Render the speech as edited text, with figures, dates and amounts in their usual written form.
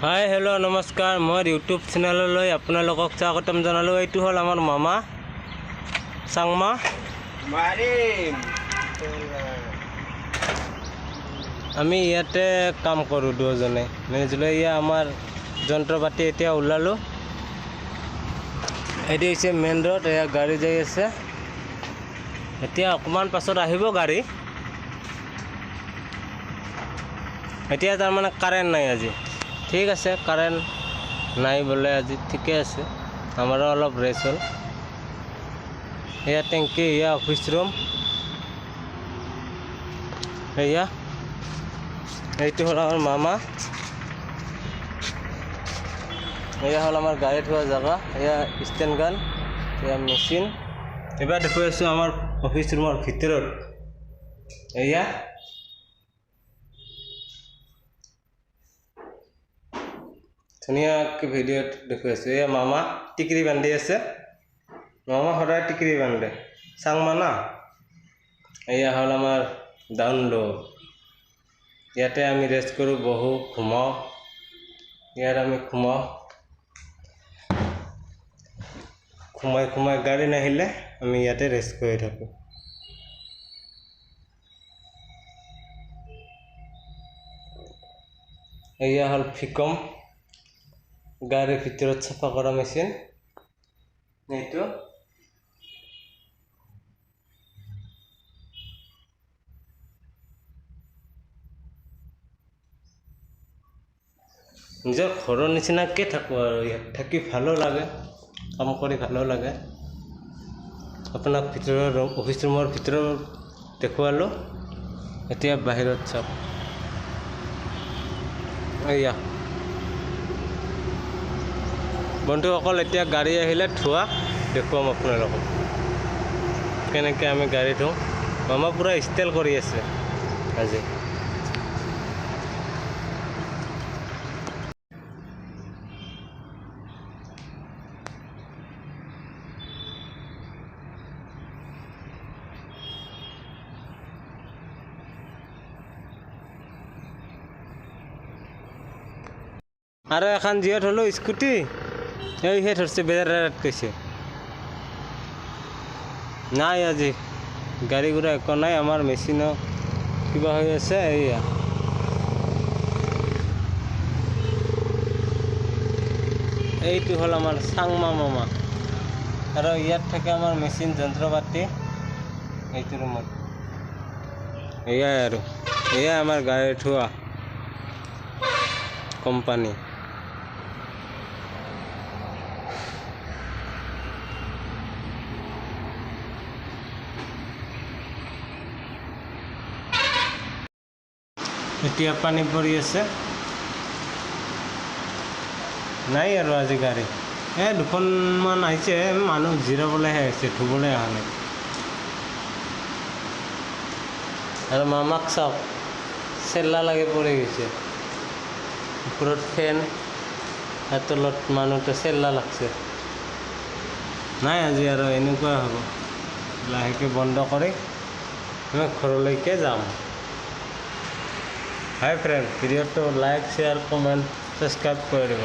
Hi hello नमस्कार मोर YouTube channel आपलोक स्वागतम जानालो। ये हल आमार मामा सांगमा आमी इते काम करूँ दुजने मिलजुले। आमार যন্ত্ৰ পাতি এতিয়া ওলালো। এটি হৈছে মেইন ৰোড। এয়া গাড়ী যাই আছে। এতিয়া অকমান পাছত আহিব গাড়ী। এতিয়া তাৰ মানে কাৰেণ্ট নাই আজি। ঠিক আছে, কাৰেণ্ট নাই বলে আজি ঠিকে আছে। আমাৰো অলপ ৰেষ্ট হ'ল। এয়া টেংকি, এয়া অফিস ৰুম, এয়া এইটো হ'ল আমাৰ মামা। এয়া হল আমাৰ গাড়ি থোৱা জায়গা। এয়া স্ট্যান্ড গান, এয়া মেশিন। এবাৰ দেখুৱাই আছো আমাৰ অফিস ৰুমৰ ভিতৰত। এয়া ধুনীয়াকৈ ভিডিঅ'ত দেখুৱাই আছো। এয়া মামা টিকৰি বান্ধি আছে। মামা সদায় টিকৰি বান্ধে, চাংমা না। এয়া হল আমাৰ ডাউন ফ্লোৰ। ইয়াতে আমি ৰেস্ট কৰো, বহু ঘুমাও। ইয়াত আমি ঘুমাও, ঘুমাই গাড়ী নাহিলে আমি ইয়াতে ৰেষ্ট কৰি থাকোঁ। এয়া হল ফিকম, গাড়ীৰ ভিতৰত চাফা কৰা মেচিন। এইটো নিজৰ ঘৰৰ নিচিনাকৈ থাকোঁ আৰু ইয়াত থাকি ভালো লাগে, কাম কৰি ভালো লাগে। আপোনাক ভিতৰৰ অফিস ৰুমৰ ভিতৰত দেখুৱালোঁ। এতিয়া বাহিৰত চাওক। এয়া বন্ধুসকল, এতিয়া গাড়ী আহিলে ধোৱা দেখুৱাম আপোনালোকক কেনেকৈ আমি গাড়ী ধোওঁ। মামা পূৰা ষ্টাইল কৰি আছে আজি। আৰু এখন জিঅ'ত হলো স্কুটি, এইহে ধরছে বেজারাত কৈছে নাই আজি গাড়ী ঘোড়া একো নাই। আমার মেচিনও কিবা হৈ আছে। এইয়া এইটো হল আমার চাংমা মামা। আৰু ইয়াত থাকে আমাৰ মেচিন যন্ত্ৰপাতি এইটো ৰুমত। এয়াই আৰু এয়া আমাৰ গাড়ী থোৱা কোম্পানী। এতিয়া পানী পৰি আছে, নাই আৰু আজি গাড়ী। দুখনমান আহিছে, মানুহ জিৰাবলৈহে আহিছে, ধুবলৈ অহা নাই। আৰু মামাক চাওক, চেল্লা লাগি পৰি গৈছে। ওপৰত ফেন আৰু তলত মানুহটো চেল্লা লাগছে। নাই আজি আৰু এনেকুৱা হ'ব। লাহেকৈ বন্ধ কৰি আমি ঘৰলৈকে যাম। হাই ফ্ৰেন্ড, ভিডিওটো লাইক, শেয়াৰ, কমেন্ট, সাবস্ক্ৰাইব কৰে দেব।